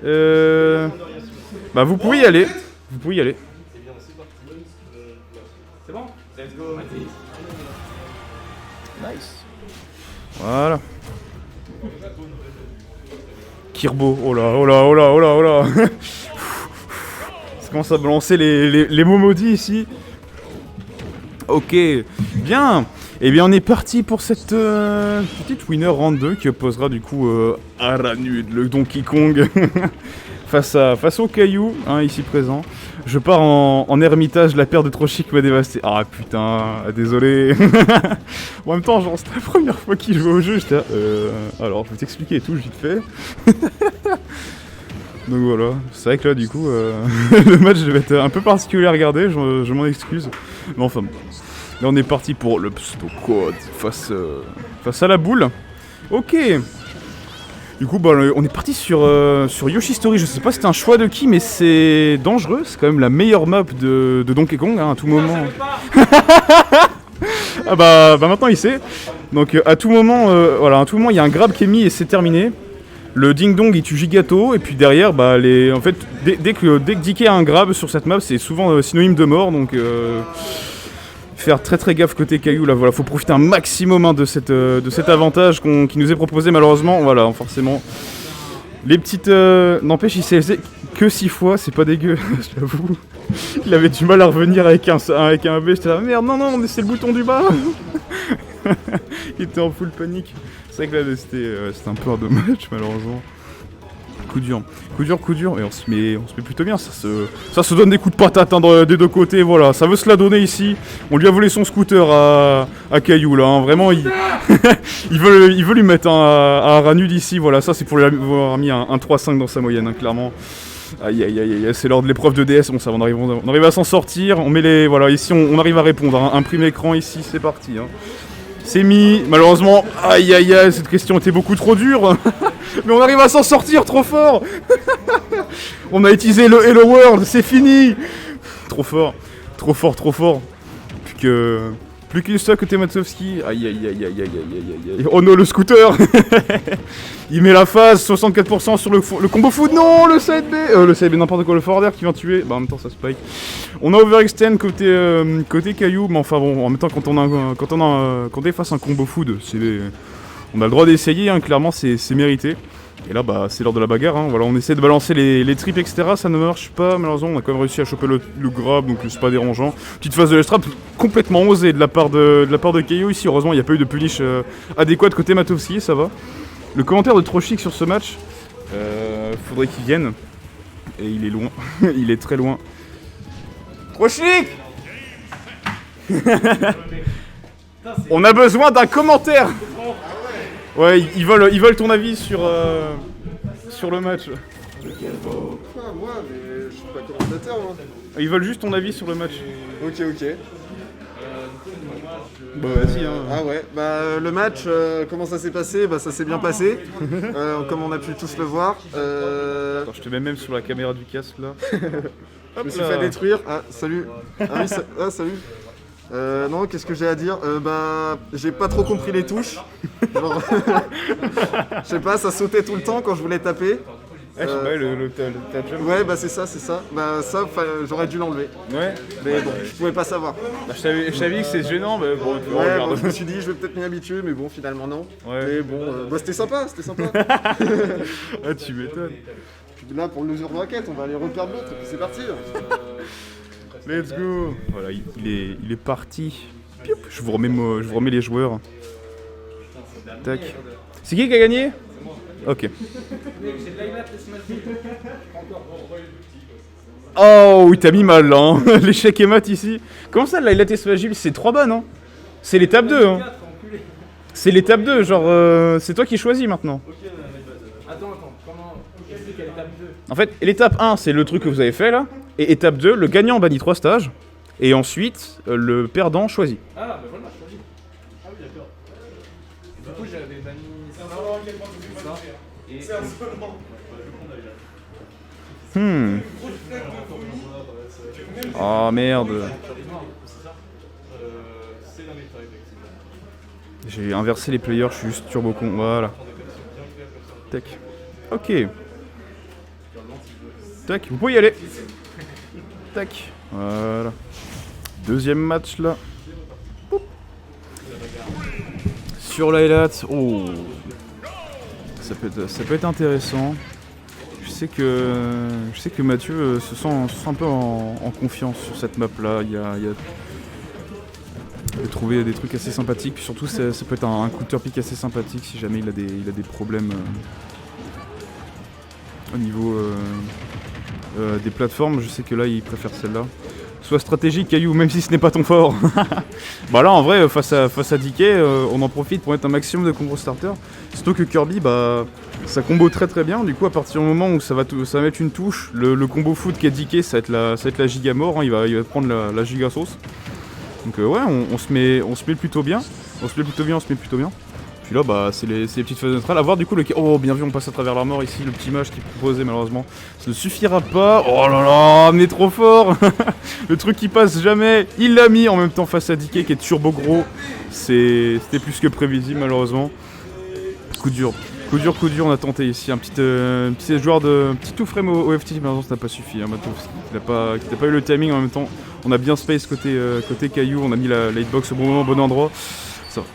Bah vous pouvez y aller. Vous pouvez y aller. C'est bon? Let's go. Nice. Voilà. Kirbo, oh là, oh là, oh là, oh là, oh là. Ça commence à balancer les mots maudits ici. Ok, bien. Eh bien on est parti pour cette petite winner round 2 qui opposera du coup Aranud, le Donkey Kong, face au caillou, hein, ici présent. Je pars en ermitage, la paire de Trochik m'a dévasté. Ah putain, désolé. En même temps, genre c'était la première fois qu'il jouait au jeu, j'étais là, alors je vais t'expliquer et tout, vite fait. Donc voilà, c'est vrai que là du coup, le match devait être un peu particulier à regarder, je m'en excuse. Mais enfin bon. Là on est parti pour le Psto-Quad face à la boule. Ok. Du coup bah, on est parti sur Yoshi Story, je sais pas si c'était un choix de qui mais c'est dangereux, c'est quand même la meilleure map de Donkey Kong hein, à tout moment. Ah bah maintenant il sait. Donc à tout moment, voilà, à tout moment il y a un grab qui est mis et c'est terminé. Le ding dong il tue Gigato et puis derrière bah en fait dès que DK a un grab sur cette map c'est souvent synonyme de mort donc faire très gaffe côté caillou là, voilà, faut profiter un maximum hein, de cet avantage qui nous est proposé malheureusement, voilà, forcément. Les petites... N'empêche, il s'est laissé que 6 fois, c'est pas dégueu, je l'avoue. Il avait du mal à revenir avec un B, j'étais là, merde, non, mais c'est le bouton du bas. Il était en full panique. C'est vrai que là, c'était un peu un dommage, malheureusement. Coup dur, et on se met plutôt bien, ça se donne des coups de patate hein, des deux côtés, voilà, ça veut se la donner ici. On lui a volé son scooter à Caillou là, hein. Vraiment il veut lui mettre à Aranud ici, voilà, ça c'est pour lui avoir mis un 3-5 dans sa moyenne, hein, clairement. Aïe, c'est lors de l'épreuve de DS, bon ça on arrive à s'en sortir, on met voilà, ici on arrive à répondre, hein. Imprime écran ici, c'est parti. Hein. C'est mis, malheureusement, aïe, cette question était beaucoup trop dure. Mais on arrive à s'en sortir, trop fort. On a utilisé le Hello World, c'est fini. Trop fort. Plus qu'il stock côté Matsovski. Aïe. Oh non, le scooter. Il met la phase, 64% sur le combo food. Non, le side B. Le side B, n'importe quoi, le forward air qui vient tuer. Bah en même temps, ça spike. On a overextend côté caillou, mais enfin bon, en même temps, quand on est face à un combo food, on a le droit d'essayer, hein, clairement, c'est mérité. Et là, bah, c'est l'heure de la bagarre. Hein. Voilà, on essaie de balancer les tripes, etc. Ça ne marche pas, malheureusement. On a quand même réussi à choper le grab, donc c'est pas dérangeant. Petite phase de l'estrap complètement osée de la part de Caillou ici. Heureusement, il n'y a pas eu de punish adéquat côté Matovski, ça va. Le commentaire de Trochik sur ce match, faudrait qu'il vienne. Et il est loin. Il est très loin. Trochik. On a besoin d'un commentaire. Ouais, ils veulent ton avis sur le match. Moi, mais je suis pas commentateur, moi. Ils veulent juste ton avis sur le match. Ok. Bah vas-y hein. Ah ouais, bah le match, comment ça s'est passé? Bah ça s'est bien passé, comme on a pu tous le voir. Attends, je te mets même sur la caméra du casque là. Je me suis fait détruire. Ah, salut. Ah oui, salut. Non, qu'est-ce que j'ai à dire? Bah, j'ai pas trop compris les touches. Genre, je sais pas, ça sautait tout le temps quand je voulais taper. Je sais pas, le jump. Ouais, bah c'est ça. Bah ça, j'aurais dû l'enlever. Ouais. Mais bon, je pouvais pas savoir. Bah, je savais que c'est gênant, mais bon, tu Ouais, regarde. bon, je me suis dit, je vais peut-être m'y habituer, mais bon, finalement non. Ouais. Mais bon, bah, c'était sympa. Ah, tu m'étonnes. Là, pour le loser bracket, on va aller reperdre l'autre, et puis c'est parti. Let's go. Voilà, il est parti. Pioup. Je vous remets les joueurs. Tac. C'est qui a gagné? Ok. Oh, il t'a mis mal là, hein. L'échec et mat ici. Comment ça, Laylat et Smagil, c'est 3 bannes, hein. C'est l'étape 2, hein. C'est l'étape 2, genre, c'est toi qui choisis maintenant. Attends, comment... Qu'est-ce que l'étape 2? En fait, l'étape 1, c'est le truc que vous avez fait là. Et étape 2, le gagnant bannit 3 stages. Et ensuite, le perdant choisit. Ah, bah voilà, je choisis. Ah oui, d'accord. Du coup, j'avais banni ça. Et... Oh merde. J'ai inversé les players, je suis juste turbo con. Voilà. Tac. Ok. Tac, vous pouvez y aller. Tac, voilà. Deuxième match là. Poup. Sur l'highlight, oh, ça peut être intéressant. Je sais que Mathieu se sent un peu en confiance sur cette map là. Il peut trouver des trucs assez sympathiques. Puis surtout, ça peut être un counter-pick assez sympathique si jamais il a des problèmes au niveau des plateformes. Je sais que là, il préfère celle-là. Sois stratégique, Caillou, même si ce n'est pas ton fort. Bah là, en vrai, face à DK, on en profite pour mettre un maximum de combo starter. Surtout que Kirby, bah, ça combo très très bien. Du coup, à partir du moment où ça va mettre une touche, le combo foot qu'est DK, ça va être la giga mort. Hein, il va prendre la giga sauce. Donc ouais, on se met plutôt bien. On se met plutôt bien. Puis là, bah, c'est les petites phases neutrales. A voir du coup oh, bien vu, on passe à travers l'armor ici. Le petit mage qui est proposé, malheureusement. Ça ne suffira pas. Oh là là, on est trop fort. Le truc qui passe jamais. Il l'a mis en même temps face à DK qui est turbo gros. C'était plus que prévisible, malheureusement. Coup dur, on a tenté ici. Un petit joueur de petit tout frame au FT, malheureusement, ça n'a pas suffi. Hein, Matovski, qui n'a pas eu le timing en même temps. On a bien space côté Caillou. On a mis la hitbox au bon moment, au bon endroit. Ça va.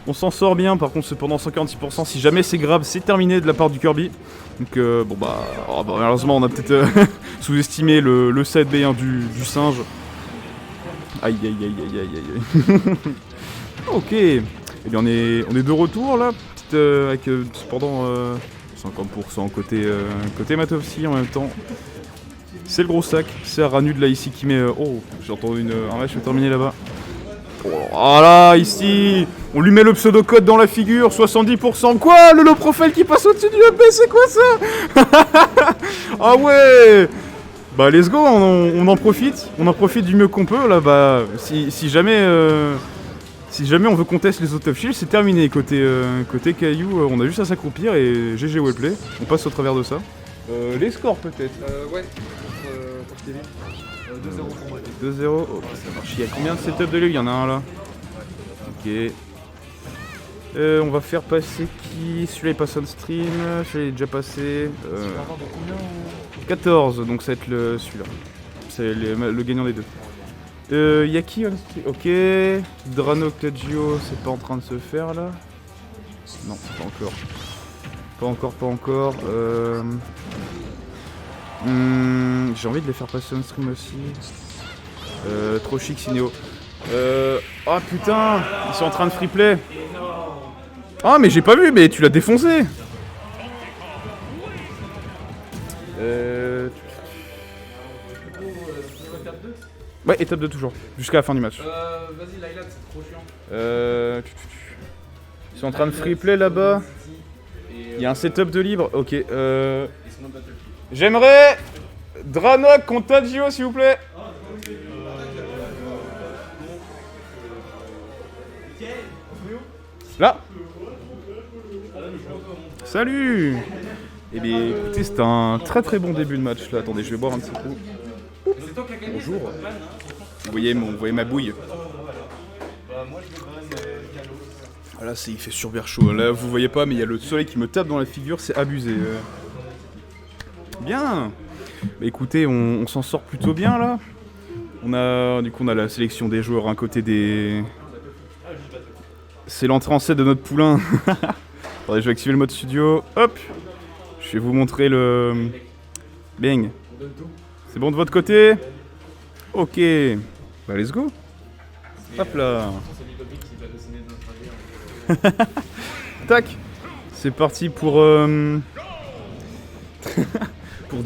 On s'en sort bien, par contre cependant 146%, si jamais c'est grave, c'est terminé de la part du Kirby. Donc bon bah, malheureusement on a peut-être sous-estimé le side B du singe. Aïe. Ok, et bien on est de retour là, avec cependant 50% côté Matovski en même temps. C'est le gros sac, c'est Aranud là ici qui met... oh, j'ai entendu un match terminé là-bas. Oh là, ici, on lui met le pseudo-code dans la figure, 70%. Quoi? Le low profile qui passe au-dessus du EP, c'est quoi ça? Ah ouais. Bah let's go, on en profite. On en profite du mieux qu'on peut. Là, bah, si jamais on veut contester les autres top shields, c'est terminé. Côté Caillou, on a juste à s'accroupir et GG wellplay. On passe au travers de ça. Les scores peut-être. Ouais, contre Kevin. 2-0 pour moi. 2-0, ok, ça marche. Il y a combien de setup de lui? Il y en a un là. Ok. On va faire passer qui? Celui-là est passé on stream, celui-là est déjà passé. 14, donc ça va être celui-là. C'est le gagnant des deux. Y'a qui on stream? Ok. Drano Claggio, c'est pas en train de se faire là? Non, pas encore. J'ai envie de les faire passer on stream aussi. Trop chic, Sineo. Oh putain, ils sont en train de free play. Ah mais j'ai pas vu, mais tu l'as défoncé. Ouais, étape 2 toujours, jusqu'à la fin du match. Vas-y, Laila, c'est trop chiant. Ils sont en train de free play là-bas. Il y a un setup de libre, ok. J'aimerais Dranok contre Tadjio, s'il vous plaît. Là. Salut. Eh bien, écoutez, c'était un très très bon début de match là. Attendez, je vais boire un petit coup. Bonjour. Vous voyez ma bouille. Ah là, il fait super chaud. Là, vous voyez pas, mais il y a le soleil qui me tape dans la figure, c'est abusé. Bien. Bah, écoutez, on s'en sort plutôt bien là. On a la sélection des joueurs, un côté des... C'est l'entrée en scène de notre poulain. Attendez, je vais activer le mode studio. Hop. Je vais vous montrer le... Bang. C'est bon de votre côté? Ok. Bah let's go. Hop là. Tac. C'est parti pour... pour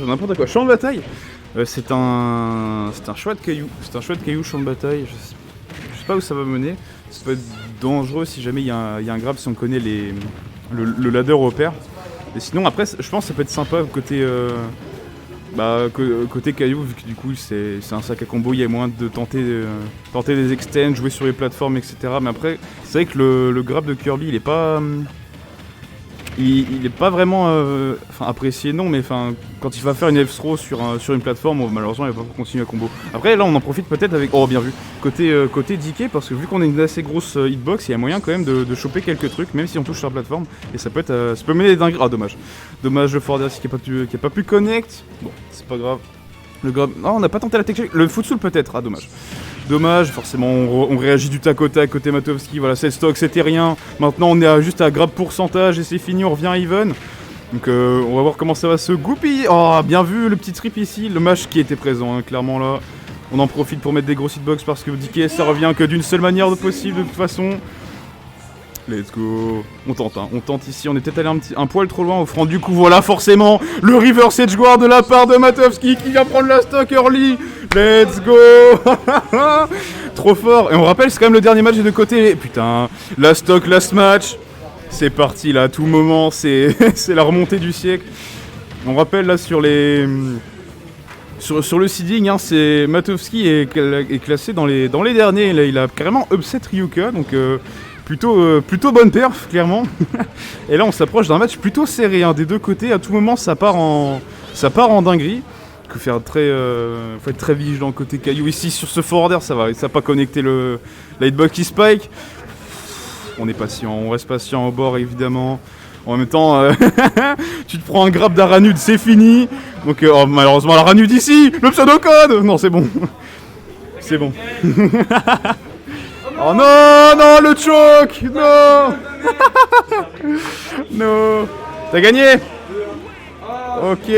n'importe quoi. Champ de bataille. C'est un choix de caillou. C'est un choix de caillou, champ de bataille. Je sais pas où ça va mener. Ça peut être dangereux si jamais il y a un grab, si on connaît le ladder au repère. Et sinon après je pense que ça peut être sympa côté côté caillou, vu que du coup c'est un sac à combo, il y a moyen de tenter des extends, jouer sur les plateformes, etc. Mais après c'est vrai que le grab de Kirby il est pas il est pas vraiment apprécié, non, mais quand il va faire une F-throw sur une plateforme, malheureusement il va pas continuer à combo. Après là on en profite peut-être avec, oh bien vu, côté DK, parce que vu qu'on a une assez grosse hitbox, il y a moyen quand même de choper quelques trucs, même si on touche sur la plateforme, et ça peut mener des dingueries. Ah dommage. Dommage le Ford qui a pas pu connect. Bon, c'est pas grave. Le grab... Non, on n'a pas tenté la tech. Le footstool peut-être, ah dommage. Dommage, forcément on réagit du tac au tac côté Matovski, voilà, 7 stock c'était rien. Maintenant on est juste à grab pourcentage et c'est fini, on revient even. Donc on va voir comment ça va se goupiller. Oh, bien vu le petit trip ici, le match qui était présent, hein, clairement là. On en profite pour mettre des grosses hitbox parce que DK ça revient que d'une seule manière de possible de toute façon. Let's go. On tente ici, on est peut-être allé un poil trop loin, offrant du coup, voilà forcément le reverse edge guard de la part de Matovski qui vient prendre la stock early. Let's go. Trop fort. Et on rappelle, c'est quand même le dernier match des deux côtés. Putain, la stock, last match. C'est parti là, à tout moment, c'est la remontée du siècle. On rappelle là sur les... Sur le seeding, hein, c'est Matovski est classé dans les derniers. Là, il a carrément upset Ryuka, donc... Plutôt bonne perf, clairement. Et là, on s'approche d'un match plutôt serré. Hein. Des deux côtés, à tout moment, ça part en dinguerie. Faut être très vigilant côté Caillou. Ici, sur ce forwarder, ça va. Ça n'a pas connecté la hitbox qui spike. On est patient, on reste patient au bord, évidemment. En même temps, tu te prends un grab d'Aranud, c'est fini. Donc, malheureusement, l'Aranud ici, le pseudo-code. Non, c'est bon. C'est bon. Oh non, le choke. Non. Non. T'as gagné. Ok.